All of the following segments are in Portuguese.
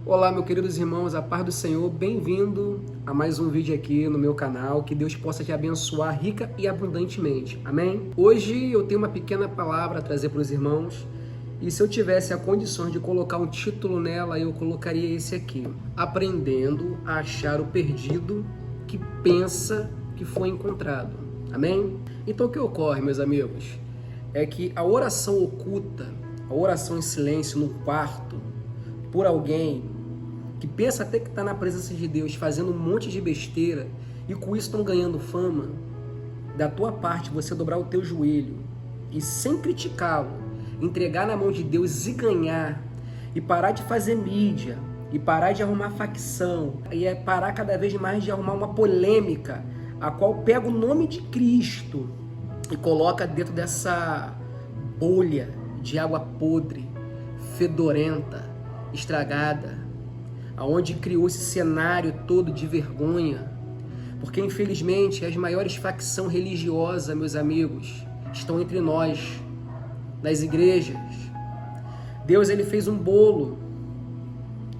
Olá, meus queridos irmãos, a paz do Senhor, bem-vindo a mais um vídeo aqui no meu canal, que Deus possa te abençoar rica e abundantemente, amém? Hoje eu tenho uma pequena palavra a trazer para os irmãos, e se eu tivesse a condição de colocar um título nela, eu colocaria esse aqui: Aprendendo a achar o perdido que pensa que foi encontrado, amém? Então o que ocorre, meus amigos, é que a oração oculta, a oração em silêncio no quarto, por alguém que pensa até que está na presença de Deus fazendo um monte de besteira e com isso estão ganhando fama, da tua parte você dobrar o teu joelho e sem criticá-lo, entregar na mão de Deus e ganhar, e parar de fazer mídia, e parar de arrumar facção, e parar cada vez mais de arrumar uma polêmica, a qual pega o nome de Cristo e coloca dentro dessa bolha de água podre, fedorenta, estragada, aonde criou esse cenário todo de vergonha, porque infelizmente as maiores facções religiosas, meus amigos, estão entre nós, nas igrejas. Deus, ele fez um bolo,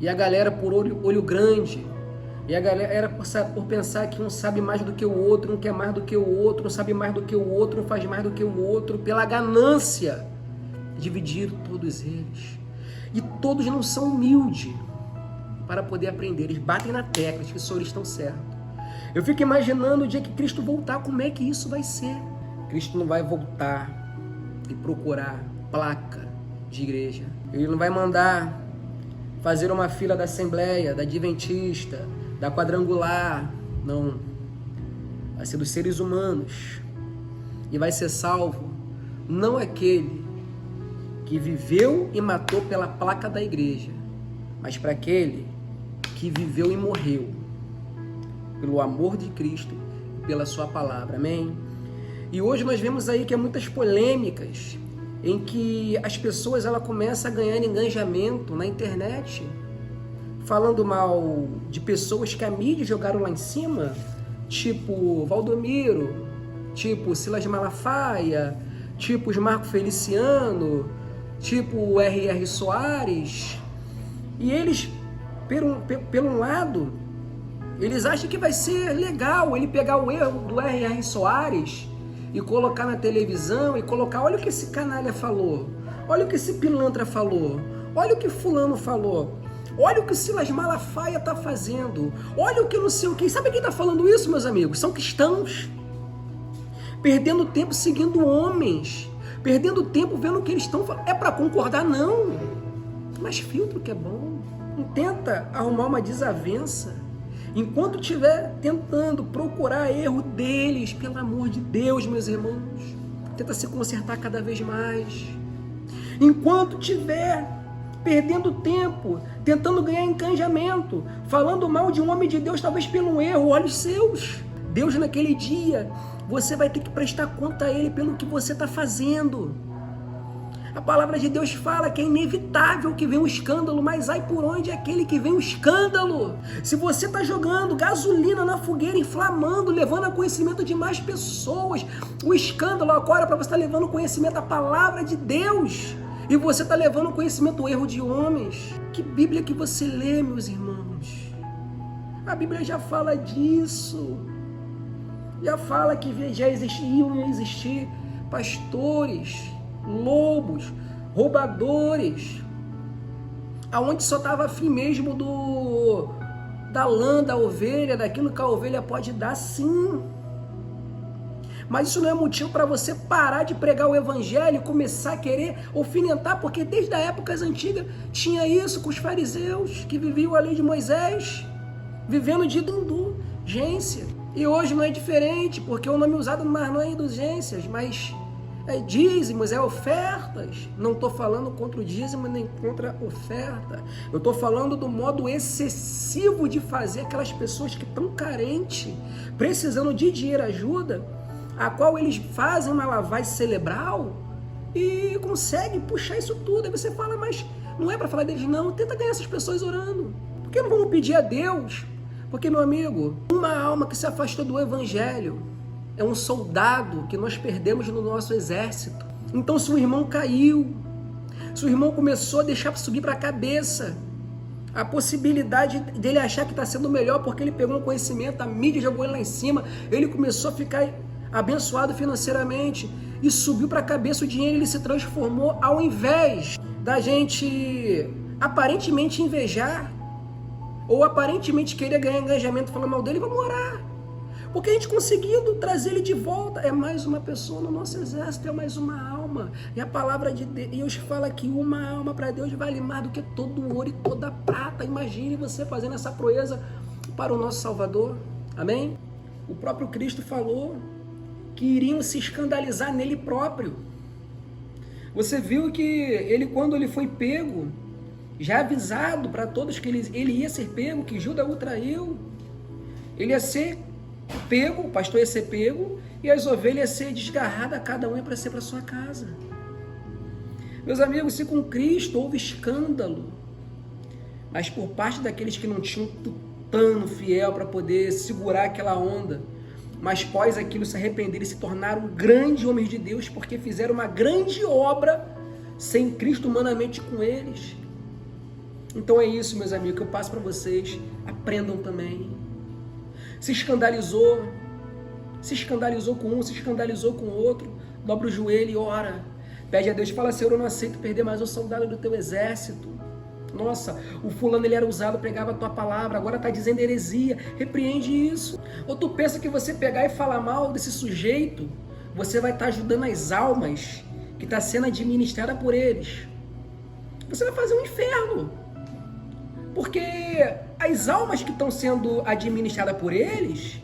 e a galera por olho grande, e a galera era por pensar que um sabe mais do que o outro, um quer mais do que o outro, um sabe mais do que o outro, um faz mais do que o outro, pela ganância, dividir todos eles. E todos não são humildes para poder aprender. Eles batem na tecla de que só eles estão certos. Eu fico imaginando o dia que Cristo voltar, como é que isso vai ser? Cristo não vai voltar e procurar placa de igreja. Ele não vai mandar fazer uma fila da Assembleia, da Adventista, da Quadrangular. Não. Vai ser dos seres humanos. E vai ser salvo não aquele que viveu e matou pela placa da igreja, mas para aquele que viveu e morreu pelo amor de Cristo e pela sua palavra, amém? E hoje nós vemos aí que há muitas polêmicas em que as pessoas começam a ganhar engajamento na internet, falando mal de pessoas que a mídia jogaram lá em cima, tipo Valdomiro, tipo Silas Malafaia, tipo os Marco Feliciano, tipo o R.R. Soares, e eles, pelo um lado, eles acham que vai ser legal ele pegar o erro do R.R. Soares e colocar na televisão e colocar: olha o que esse canalha falou, olha o que esse pilantra falou, olha o que fulano falou, olha o que o Silas Malafaia está fazendo, olha o que não sei o que. Sabe quem está falando isso, meus amigos? São cristãos, perdendo tempo seguindo homens, perdendo tempo vendo o que eles estão falando. É para concordar? Não, mas filtro que é bom. Não tenta arrumar uma desavença. Enquanto estiver tentando procurar erro deles, pelo amor de Deus, meus irmãos, tenta se consertar cada vez mais. Enquanto estiver perdendo tempo, tentando ganhar engajamento, falando mal de um homem de Deus, talvez pelo erro, olhos seus. Deus, naquele dia, você vai ter que prestar conta a Ele pelo que você está fazendo. A palavra de Deus fala que é inevitável que venha um escândalo, mas ai por onde é aquele que vem o escândalo? Se você está jogando gasolina na fogueira, inflamando, levando a conhecimento de mais pessoas, o escândalo agora é para você estar levando conhecimento da palavra de Deus, e você está levando conhecimento do erro de homens. Que Bíblia que você lê, meus irmãos? A Bíblia já fala disso. Já fala que já iam existir pastores, lobos, roubadores, aonde só estava afim mesmo da lã, da ovelha, daquilo que a ovelha pode dar, sim. Mas isso não é motivo para você parar de pregar o evangelho e começar a querer alfinetar, porque desde as épocas antigas tinha isso com os fariseus que viviam a lei de Moisés, vivendo de indulgência. E hoje não é diferente, porque o nome usado mais não é indulgências, mas é dízimos, é ofertas. Não estou falando contra o dízimo nem contra a oferta. Eu estou falando do modo excessivo de fazer aquelas pessoas que estão carentes, precisando de dinheiro, ajuda, a qual eles fazem uma lavagem cerebral e conseguem puxar isso tudo. Aí você fala: mas não é para falar deles, não. Tenta ganhar essas pessoas orando. Por que não vamos pedir a Deus? Porque, meu amigo, uma alma que se afastou do evangelho é um soldado que nós perdemos no nosso exército. Então, se o irmão caiu, se o irmão começou a deixar subir para a cabeça A possibilidade dele achar que está sendo melhor porque ele pegou um conhecimento, a mídia jogou ele lá em cima, ele começou a ficar abençoado financeiramente e subiu para a cabeça o dinheiro, ele se transformou, ao invés da gente aparentemente invejar ou aparentemente querer ganhar engajamento falando mal dele, vamos orar. Porque a gente conseguindo trazer ele de volta, é mais uma pessoa no nosso exército, é mais uma alma. E a palavra de Deus fala que uma alma para Deus vale mais do que todo o ouro e toda a prata. Imagine você fazendo essa proeza para o nosso Salvador. Amém? O próprio Cristo falou que iriam se escandalizar nele próprio. Você viu que ele, quando ele foi pego, já avisado para todos que ele ia ser pego, que Judas o traiu, ele ia ser pego, o pastor ia ser pego, e as ovelhas iam ser desgarradas, cada um ia para ser para sua casa. Meus amigos, se com Cristo houve escândalo, mas por parte daqueles que não tinham um tutano fiel para poder segurar aquela onda, mas após aquilo se arrependeram e se tornaram grandes homens de Deus, porque fizeram uma grande obra sem Cristo humanamente com eles. Então é isso, meus amigos, que eu passo para vocês. Aprendam também. Se escandalizou com um, se escandalizou com o outro, dobra o joelho e ora. Pede a Deus, fala, Senhor, eu não aceito perder mais um soldado do teu exército. Nossa, o fulano ele era usado, pregava a tua palavra, agora está dizendo heresia, repreende isso. Ou tu pensa que você pegar e falar mal desse sujeito, você vai estar ajudando as almas que está sendo administrada por eles. Você vai fazer um inferno. Porque as almas que estão sendo administradas por eles,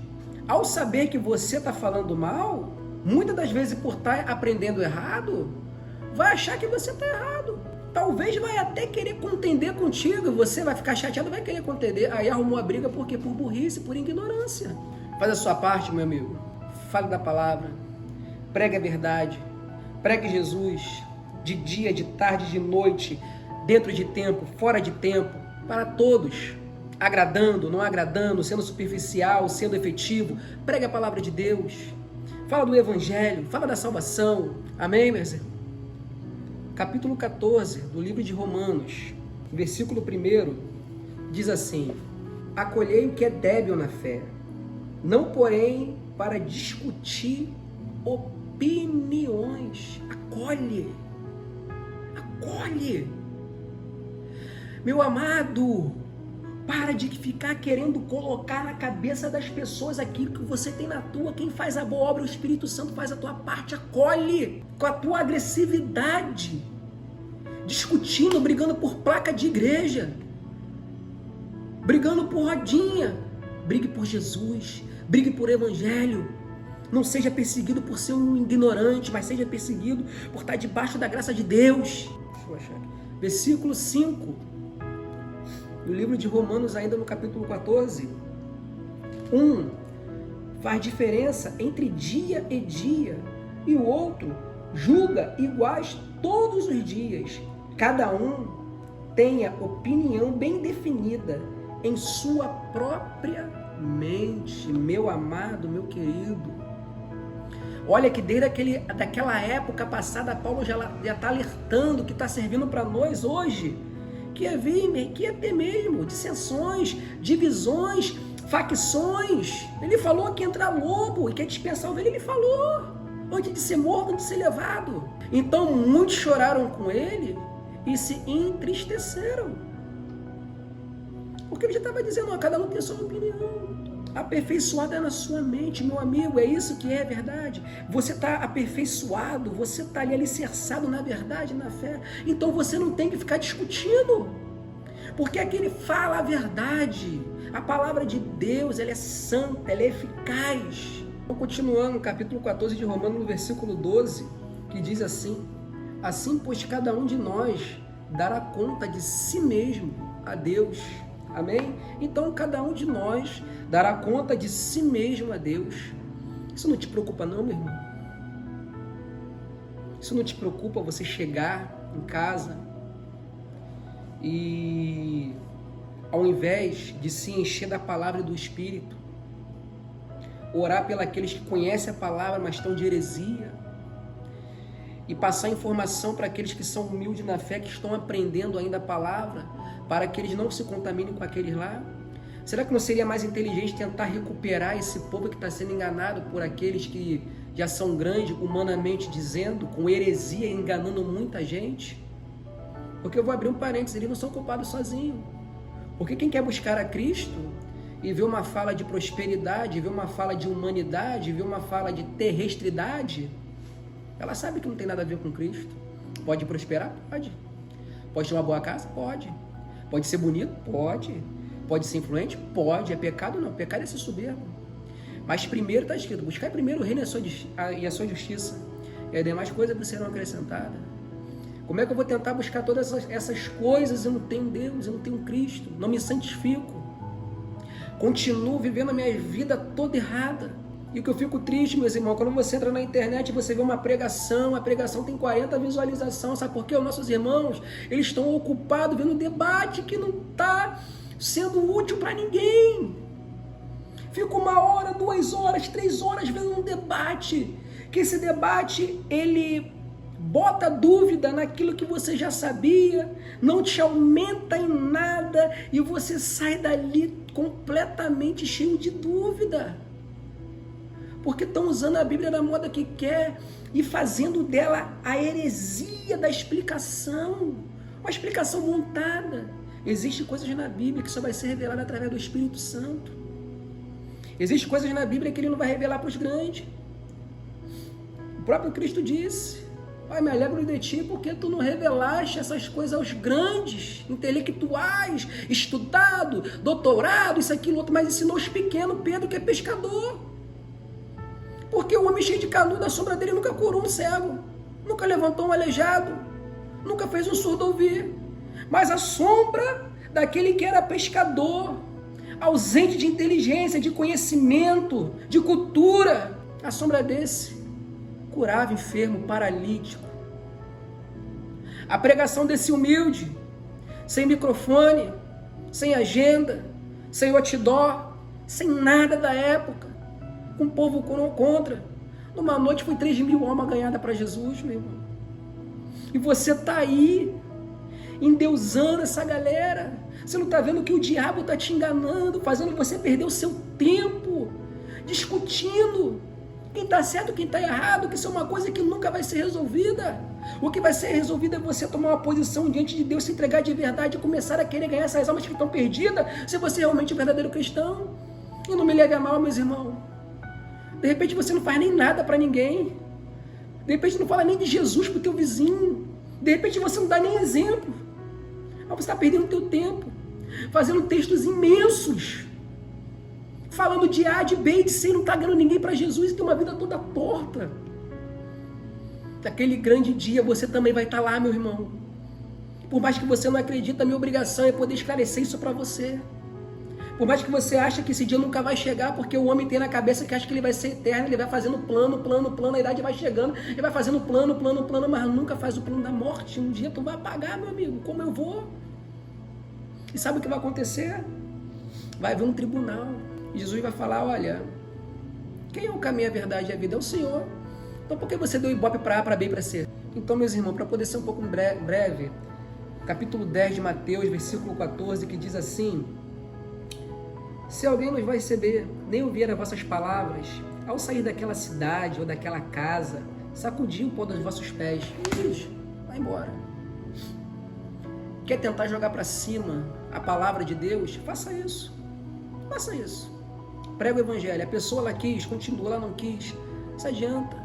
ao saber que você está falando mal, muitas das vezes por estar aprendendo errado, vai achar que você está errado. Talvez vai até querer contender contigo, você vai ficar chateado, vai querer contender, aí arrumou a briga por quê? Por burrice, por ignorância. Faz a sua parte, meu amigo. Fale da palavra, pregue a verdade, pregue Jesus, de dia, de tarde, de noite, dentro de tempo, fora de tempo, para todos, agradando, não agradando, sendo superficial, sendo efetivo. Pregue a palavra de Deus, fala do evangelho, fala da salvação. Amém, meus irmãos? Capítulo 14 do livro de Romanos, versículo 1, diz assim: acolhei o que é débil na fé, não porém para discutir opiniões. Acolhe. Meu amado, para de ficar querendo colocar na cabeça das pessoas aquilo que você tem na tua. Quem faz a boa obra, o Espírito Santo faz a tua parte. Acolhe com a tua agressividade, discutindo, brigando por placa de igreja, brigando por rodinha. Brigue por Jesus, brigue por evangelho. Não seja perseguido por ser um ignorante, mas seja perseguido por estar debaixo da graça de Deus. Deixa eu achar aqui. Versículo 5, do livro de Romanos, ainda no capítulo 14. 1. Faz diferença entre dia e dia, e o outro julga iguais todos os dias. Cada um tenha opinião bem definida em sua própria mente. Meu amado, meu querido, olha que desde daquela época passada, Paulo já está alertando, que está servindo para nós hoje, que ia ter mesmo dissensões, divisões, facções. Ele falou que entra lobo e quer dispensar ovelha, ele falou, antes de ser morto, antes de ser levado. Então muitos choraram com ele e se entristeceram, porque ele já estava dizendo, ó, cada um tem a sua opinião. Aperfeiçoada na sua mente, meu amigo, é isso que é verdade. Você está aperfeiçoado, você está ali alicerçado na verdade, na fé. Então você não tem que ficar discutindo, porque aquele fala a verdade. A palavra de Deus, ela é santa, ela é eficaz. Então, continuando no capítulo 14 de Romanos, no versículo 12, que diz assim: assim, pois, cada um de nós dará conta de si mesmo a Deus. Amém? Então cada um de nós dará conta de si mesmo a Deus. Isso não te preocupa não, meu irmão? Isso não te preocupa você chegar em casa e, ao invés de se encher da palavra e do Espírito, orar pelos que conhecem a palavra, mas estão de heresia, e passar informação para aqueles que são humildes na fé, que estão aprendendo ainda a palavra, para que eles não se contaminem com aqueles lá? Será que não seria mais inteligente tentar recuperar esse povo que está sendo enganado por aqueles que já são grandes, humanamente dizendo, com heresia, enganando muita gente? Porque eu vou abrir um parênteses, eles não são culpados sozinhos. Porque quem quer buscar a Cristo e vê uma fala de prosperidade, vê uma fala de humanidade, vê uma fala de terrestridade, ela sabe que não tem nada a ver com Cristo. Pode prosperar? Pode. Pode ter uma boa casa? Pode. Pode ser bonito? Pode. Pode ser influente? Pode. É pecado? Não. Pecado é ser soberbo. Mas primeiro está escrito, buscar primeiro o reino e a sua justiça, e as demais coisas serão acrescentadas. Como é que eu vou tentar buscar todas essas coisas? Eu não tenho Deus, eu não tenho Cristo, não me santifico. Continuo vivendo a minha vida toda errada. E o que eu fico triste, meus irmãos, quando você entra na internet e você vê uma pregação, a pregação tem 40 visualizações, sabe por quê? Os nossos irmãos, eles estão ocupados vendo debate que não está sendo útil para ninguém. Fico 1 hora, 2 horas, 3 horas vendo um debate, que esse debate, ele bota dúvida naquilo que você já sabia, não te aumenta em nada e você sai dali completamente cheio de dúvida. Porque estão usando a Bíblia da moda que quer e fazendo dela a heresia da explicação, uma explicação montada. Existem coisas na Bíblia que só vai ser revelada através do Espírito Santo. Existem coisas na Bíblia que ele não vai revelar para os grandes. O próprio Cristo disse: Pai, me alegro de ti porque tu não revelaste essas coisas aos grandes, intelectuais, estudado, doutorado, isso, aquilo, outro, mas ensinou os pequenos, Pedro, que é pescador. Porque o homem cheio de canudo, a sombra dele nunca curou um cego, nunca levantou um aleijado, nunca fez um surdo ouvir. Mas a sombra daquele que era pescador, ausente de inteligência, de conhecimento, de cultura, a sombra desse curava enfermo, paralítico. A pregação desse humilde, sem microfone, sem agenda, sem outdoor, sem nada da época, com o povo contra. Numa noite foi 3.000 almas ganhadas para Jesus, meu irmão. E você está aí, endeusando essa galera. Você não está vendo que o diabo está te enganando, fazendo você perder o seu tempo, discutindo quem está certo, quem está errado, que isso é uma coisa que nunca vai ser resolvida. O que vai ser resolvido é você tomar uma posição diante de Deus, se entregar de verdade e começar a querer ganhar essas almas que estão perdidas, se você é realmente um verdadeiro cristão. E não me leve a mal, meus irmãos. De repente você não faz nem nada para ninguém. De repente não fala nem de Jesus para o teu vizinho. De repente você não dá nem exemplo. Mas você está perdendo o teu tempo, fazendo textos imensos, falando de A, de B e de C, não está ganhando ninguém para Jesus e tem uma vida toda torta. Naquele grande dia você também vai estar lá, meu irmão. Por mais que você não acredite, a minha obrigação é poder esclarecer isso para você. Por mais que você ache que esse dia nunca vai chegar, porque o homem tem na cabeça que acha que ele vai ser eterno, ele vai fazendo plano, a idade vai chegando, ele vai fazendo plano, mas nunca faz o plano da morte. Um dia tu vai apagar, meu amigo, como eu vou? E sabe o que vai acontecer? Vai haver um tribunal. E Jesus vai falar: olha, quem é o caminho, a verdade e a vida? É o Senhor. Então por que você deu ibope para A, para B e para C? Então, meus irmãos, para poder ser um pouco breve, capítulo 10 de Mateus, versículo 14, que diz assim: se alguém não vai receber, nem ouvir as vossas palavras, ao sair daquela cidade ou daquela casa, sacudir o pó dos vossos pés. Isso, vai embora. Quer tentar jogar para cima a palavra de Deus? Faça isso. Faça isso. Prega o evangelho. A pessoa ela quis, continua, ela não quis. Não adianta.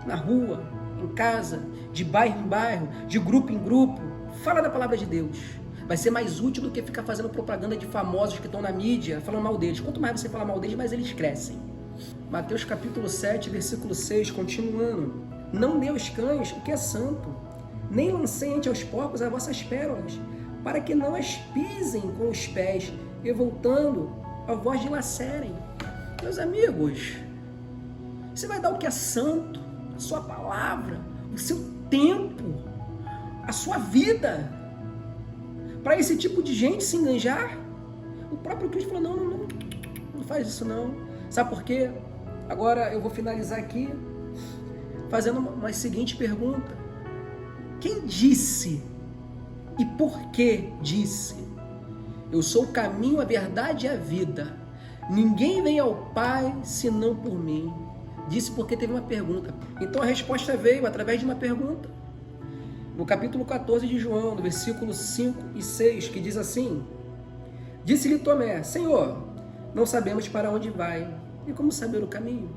Na rua, em casa, de bairro em bairro, de grupo em grupo, fala da palavra de Deus. Vai ser mais útil do que ficar fazendo propaganda de famosos que estão na mídia, falando mal deles. Quanto mais você fala mal deles, mais eles crescem. Mateus capítulo 7, versículo 6, continuando. Não dê aos cães o que é santo, nem lancei ante aos porcos as vossas pérolas, para que não as pisem com os pés, e voltando, a vós dilacerem. Meus amigos, você vai dar o que é santo, a sua palavra, o seu tempo, a sua vida, para esse tipo de gente se enganjar? O próprio Cristo falou: não faz isso não. Sabe por quê? Agora eu vou finalizar aqui fazendo uma seguinte pergunta: quem disse E por que disse: eu sou o caminho, a verdade e a vida. Ninguém vem ao Pai senão por mim. Disse porque teve uma pergunta. Então a resposta veio através de uma pergunta. No capítulo 14 de João, no versículos 5 e 6, que diz assim: disse-lhe Tomé: Senhor, não sabemos para onde vai, e como saber o caminho?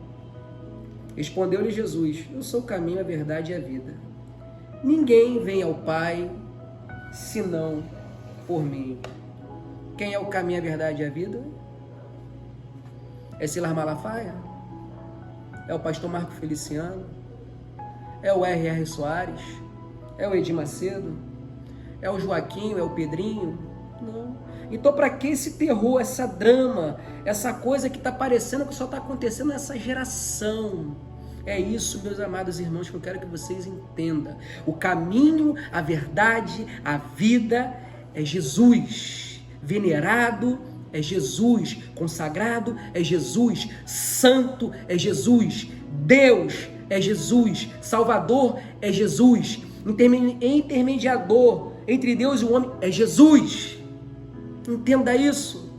Respondeu-lhe Jesus: eu sou o caminho, a verdade e a vida. Ninguém vem ao Pai senão por mim. Quem é o caminho, a verdade e a vida? É Silas Malafaia? É o pastor Marco Feliciano? É o R.R. Soares? É o Edir Macedo? É o Joaquim? É o Pedrinho? Não. Então, para que esse terror, essa drama, essa coisa que está parecendo que só está acontecendo nessa geração? É isso, meus amados irmãos, que eu quero que vocês entendam. O caminho, a verdade, a vida é Jesus. Venerado é Jesus. Consagrado é Jesus. Santo é Jesus. Deus é Jesus. Salvador é Jesus. Intermediador entre Deus e o homem é Jesus. Entenda isso.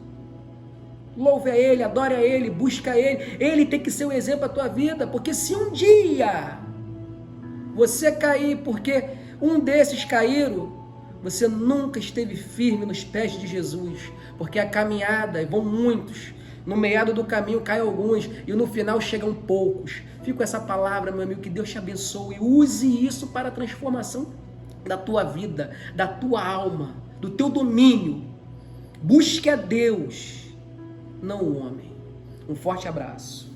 Louve a Ele, adore a Ele, busca a Ele. Ele tem que ser o exemplo da tua vida, porque se um dia você cair, porque um desses caíram, você nunca esteve firme nos pés de Jesus, porque a caminhada, vão muitos, no meado do caminho caem alguns, e no final chegam poucos. Fica com essa palavra, meu amigo, que Deus te abençoe, use isso para a transformação da tua vida, da tua alma, do teu domínio. Busque a Deus, não o homem. Um forte abraço.